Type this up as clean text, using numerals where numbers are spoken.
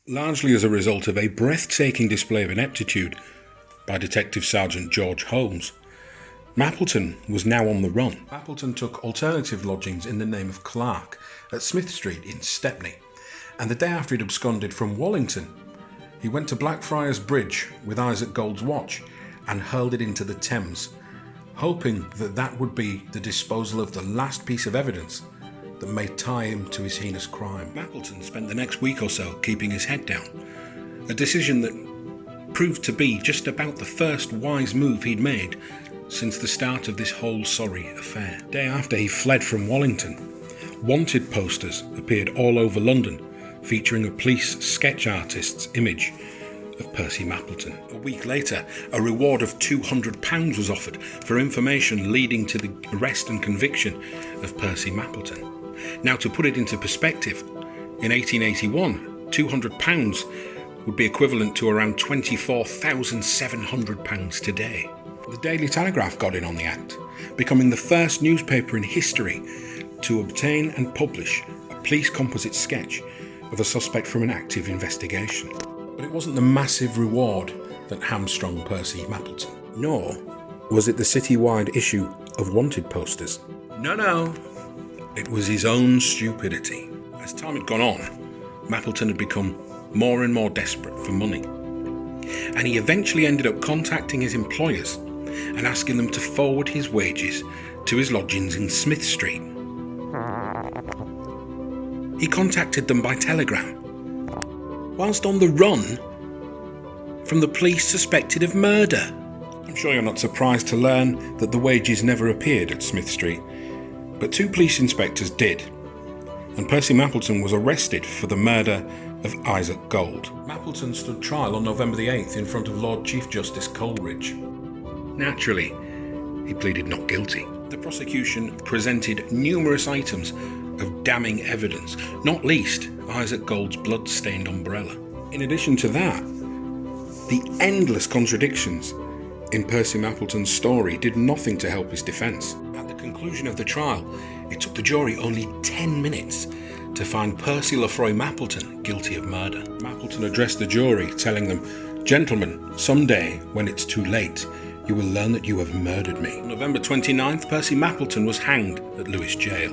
largely as a result of a breathtaking display of ineptitude by Detective Sergeant George Holmes. Mappleton was now on the run. Mappleton took alternative lodgings in the name of Clark at Smith Street in Stepney, and the day after he'd absconded from Wallington, he went to Blackfriars Bridge with Isaac Gould's watch and hurled it into the Thames, hoping that that would be the disposal of the last piece of evidence that may tie him to his heinous crime. Mappleton spent the next week or so keeping his head down, a decision that proved to be just about the first wise move he'd made since the start of this whole sorry affair. The day after he fled from Wallington, wanted posters appeared all over London featuring a police sketch artist's image of Percy Mappleton. A week later, a reward of £200 was offered for information leading to the arrest and conviction of Percy Mappleton. Now, to put it into perspective, in 1881, £200 would be equivalent to around £24,700 today. The Daily Telegraph got in on the act, becoming the first newspaper in history to obtain and publish a police composite sketch of a suspect from an active investigation. But it wasn't the massive reward that hamstrung Percy Mappleton, nor was it the citywide issue of wanted posters. No. It was his own stupidity. As time had gone on, Mappleton had become more and more desperate for money, and he eventually ended up contacting his employers and asking them to forward his wages to his lodgings in Smith Street. He contacted them by telegram, whilst on the run from the police suspected of murder. I'm sure you're not surprised to learn that the wages never appeared at Smith Street, but 2 police inspectors did, and Percy Mappleton was arrested for the murder of Isaac Gould. Mappleton stood trial on November the 8th in front of Lord Chief Justice Coleridge. Naturally, he pleaded not guilty. The prosecution presented numerous items of damning evidence, not least Isaac Gould's blood-stained umbrella. In addition to that, the endless contradictions in Percy Mappleton's story did nothing to help his defence. At the conclusion of the trial, it took the jury only 10 minutes to find Percy Lefroy Mappleton guilty of murder. Mappleton addressed the jury, telling them, "Gentlemen, someday, when it's too late, you will learn that you have murdered me." On November 29th, Percy Mappleton was hanged at Lewes Jail.